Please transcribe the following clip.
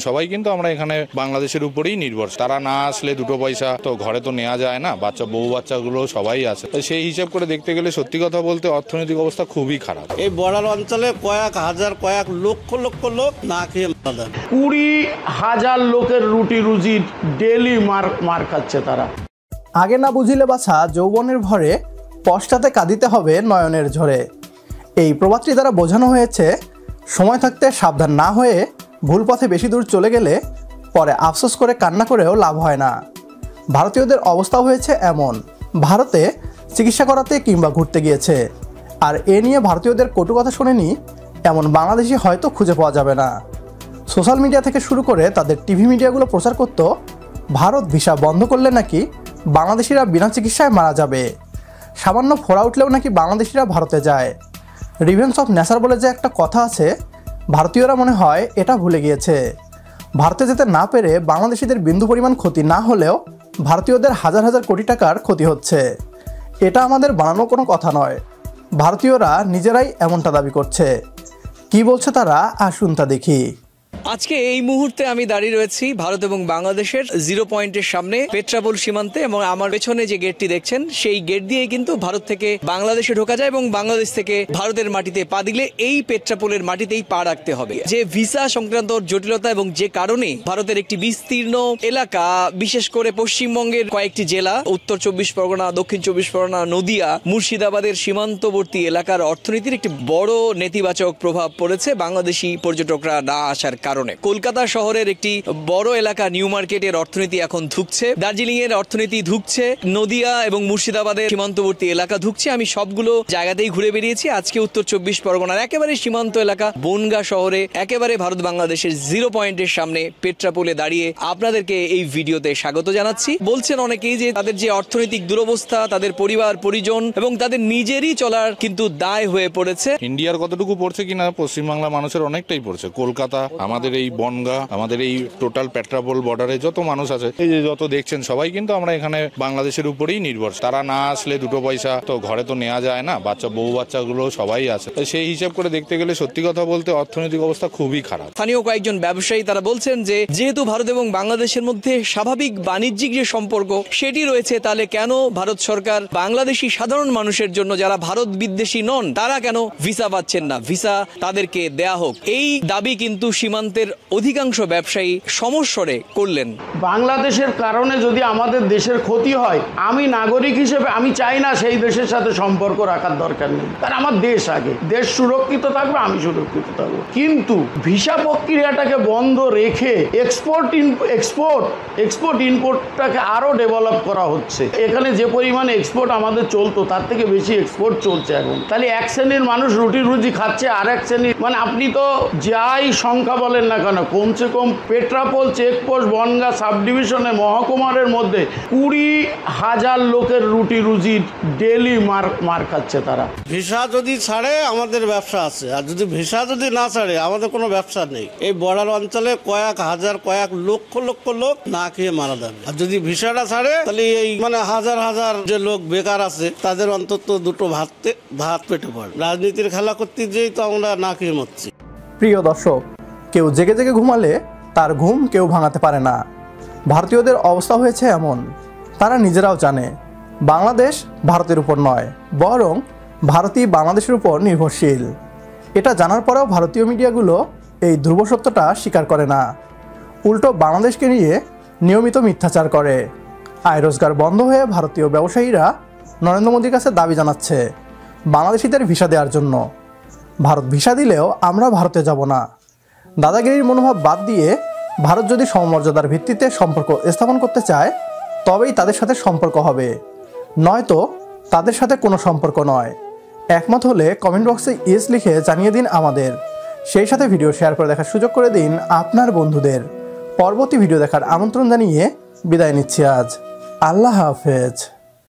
সবাই কিন্তু আমরা এখানে বাংলাদেশের উপরেই নির্ভর। তারা না আসলে দুটো পয়সা তো ঘরে তো নেওয়া যায় না, বউ বাচ্চাগুলো সবাই আছে। সেই হিসাব করে দেখতে গেলে সত্যি কথা বলতে অর্থনৈতিক অবস্থা খুবই খারাপ। এই বর্ডার অঞ্চলে কয়েক হাজার কয়েক লক্ষ লক্ষ লোক না খেয়ে মারা যাবে। 20,000 লোকের রুটি রুজি ডেলি মার খাচ্ছে তারা। আগে না বুঝিলে বাছা যৌবনের ভরে, পশ্চাতে কাঁদিতে হবে নয়নের ঝরে। এই প্রবাদটি দ্বারা বোঝানো হয়েছে সময় থাকতে সাবধান না হয়ে ভুল পথে বেশি দূর চলে গেলে পরে আফসোস করে কান্না করেও লাভ হয় না। ভারতীয়দের অবস্থা হয়েছে এমন, ভারতে চিকিৎসা করাতে কিংবা ঘুরতে গিয়েছে, আর এ নিয়ে ভারতীয়দের কটু কথা শোনেনি এমন বাংলাদেশি হয়তো খুঁজে পাওয়া যাবে না। সোশ্যাল মিডিয়া থেকে শুরু করে তাদের টিভি মিডিয়াগুলো প্রচার করত ভারত ভিসা বন্ধ করলে নাকি বাংলাদেশিরা বিনা চিকিৎসায় মারা যাবে, সামান্য ফোড়া উঠলেও নাকি বাংলাদেশিরা ভারতে যায়। রিভেঞ্জ অফ নেচার বলে যে একটা কথা আছে, ভারতীয়রা মনে হয় এটা ভুলে গিয়েছে। ভারতে যেতে না পেরে বাংলাদেশিদের বিন্দু পরিমাণ ক্ষতি না হলেও ভারতীয়দের হাজার হাজার কোটি টাকার ক্ষতি হচ্ছে। এটা আমাদের বানানো কোনো কথা নয়, ভারতীয়রা নিজেরাই এমনটা দাবি করছে। কি বলছে তারা, আসুন তা দেখি। আজকে এই মুহূর্তে আমি দাঁড়িয়ে রয়েছি ভারত এবং বাংলাদেশের জিরো পয়েন্টের সামনে, পেট্রাপোল সীমান্তে, এবং আমার পেছনে যে গেটটি দেখছেন সেই গেট দিয়ে কিন্তু ভারত থেকে বাংলাদেশে ঢোকা যায় এবং বাংলাদেশ থেকে ভারতের মাটিতে পা দিলে এই পেট্রাপোলের মাটিতেই পা রাখতে হবে। যে ভিসা সংক্রান্ত জটিলতা এবং যে কারণে ভারতের একটি বিস্তীর্ণ এলাকা, বিশেষ করে পশ্চিমবঙ্গের কয়েকটি জেলা, উত্তর 24 পরগনা, দক্ষিণ 24 পরগনা, নদিয়া, মুর্শিদাবাদের সীমান্তবর্তী এলাকার অর্থনীতির একটি বড় নেতিবাচক প্রভাব পড়েছে বাংলাদেশি পর্যটকরা না আসার কারণে। কলকাতা শহরের একটি বড় এলাকা নিউ মার্কেটের অর্থনীতি এখন ধুঁকছে, দার্জিলিং এর অর্থনীতি ধুঁকছে, নদিয়া এবং মুর্শিদাবাদের সীমান্তবর্তী এলাকা ধুঁকছে। আমি সবগুলো জায়গাতেই ঘুরে বেরিয়েছি। আজকে উত্তর 24 পরগনার একেবারে সীমান্ত এলাকা বনগাঁ শহরে একেবারে ভারত বাংলাদেশের জিরো পয়েন্টের সামনে পেট্রাপোলে দাঁড়িয়ে আপনাদেরকে এই ভিডিওতে স্বাগত জানাচ্ছি। বলছেন অনেকেই যে তাদের যে অর্থনৈতিক দুরবস্থা, তাদের পরিবার পরিজন এবং তাদের নিজেরই চলার কিন্তু দায় হয়ে পড়েছে। ইন্ডিয়ার কতটুকু পড়ছে কিনা পশ্চিমবাংলা মানুষের অনেকটাই পড়ছে। কলকাতা, আমাদের এই বনগাঁ, আমাদের এই টোটাল পেট্রাপোল বর্ডারে যত মানুষ আছে, এই যে যত দেখছেন সবাই কিন্তু আমরা এখানে বাংলাদেশের উপরেই নির্ভর। তারা না আসলে দুটো পয়সা তো ঘরে তো নেওয়া যায় না, বউ বাচ্চাগুলো সবাই আছে। সেই হিসাব করে দেখতে গেলে সত্যি কথা বলতে অর্থনৈতিক অবস্থা খুবই খারাপ। স্থানীয় কয়েকজন ব্যবসায়ী তারা বলছেন যে যেহেতু ভারত এবং বাংলাদেশের মধ্যে স্বাভাবিক বাণিজ্যিক যে সম্পর্ক সেটি রয়েছে, তাহলে কেন ভারত সরকার বাংলাদেশি সাধারণ মানুষের জন্য যারা ভারত বিদ্বেষী নন তারা কেন ভিসা পাচ্ছেন না, ভিসা তাদেরকে দেয়া হোক। এই দাবি কিন্তু সীমান্তের অধিকাংশ ব্যবসায়ী সমস্বরে করলেন। বাংলাদেশের কারণে যদি আমাদের দেশের ক্ষতি হয়, আমি নাগরিক হিসেবে আমি চাই না সেই দেশের সাথে সম্পর্ক রাখার দরকার নেই, কারণ আমার দেশ আগে, দেশ সুরক্ষিত থাকবে, আমি সুরক্ষিত থাকবো। কিন্তু ভিসা প্রক্রিয়াটাকে বন্ধ রেখে এক্সপোর্ট ইম্পোর্টটাকে আরো ডেভেলপ করা হচ্ছে। এখানে যে পরিমাণে এক্সপোর্ট আমাদের চলতো তার থেকে বেশি এক্সপোর্ট চলছে এখন। তাহলে এক শ্রেণীর মানুষ রুটি রুজি খাচ্ছে, আর এক শ্রেণীর মানে আপনি তো যাই সংখ্যা বলেন না কেন, কমসে কম পেট্রাপোল চেকপোস্ট বনগাঁ সাব ডিভিশনে মহকুমারের মধ্যে 20,000 লোকের রুটি রুজি ডেলি মার খাচ্ছে তারা। ভিসা যদি ছাড়ে আমাদের ব্যবসা আছে, আর যদি ভিসা যদি না ছাড়ে আমাদের কোনো ব্যবসা নেই। এই বর্ডার অঞ্চলে কয়েক হাজার কয়েক লক্ষ লক্ষ লোক না খেয়ে মারা যাবে। আর যদি ভিসাটা ছাড়ে তাহলে এই মানে হাজার হাজার যে লোক বেকার আছে তাদের অন্তত দুটো ভাত পেটে পড়ে। রাজনীতির খেলা করতে যেই তো আমরা না খেয়ে মরছি। প্রিয় দর্শক, কেউ জেগে জেগে ঘুমালে তার ঘুম কেউ ভাঙাতে পারে না। ভারতীয়দের অবস্থা হয়েছে এমন, তারা নিজেরাও জানে বাংলাদেশ ভারতের উপর নয়, বরং ভারতই বাংলাদেশের উপর নির্ভরশীল। এটা জানার পরেও ভারতীয় মিডিয়াগুলো এই ধ্রুব সত্যটা স্বীকার করে না, উল্টো বাংলাদেশকে নিয়ে নিয়মিত মিথ্যাচার করে। আয় রোজগার বন্ধ হয়ে ভারতীয় ব্যবসায়ীরা নরেন্দ্র মোদীর কাছে দাবি জানাচ্ছে বাংলাদেশিদের ভিসা দেওয়ার জন্য। ভারত ভিসা দিলেও আমরা ভারতে যাব না। দাদাগিরির মনোভাব বাদ দিয়ে ভারত যদি সমমর্যাদার ভিত্তিতে সম্পর্ক স্থাপন করতে চায় তবেই তাদের সাথে সম্পর্ক হবে, নয়তো তাদের সাথে কোনো সম্পর্ক নয়। একমত হলে কমেন্ট বক্সে ইয়েস লিখে জানিয়ে দিন আমাদের, সেই সাথে ভিডিও শেয়ার করে দেখার সুযোগ করে দিন আপনার বন্ধুদের। পরবর্তী ভিডিও দেখার আমন্ত্রণ জানিয়ে বিদায় নিচ্ছি আজ। আল্লাহ হাফেজ।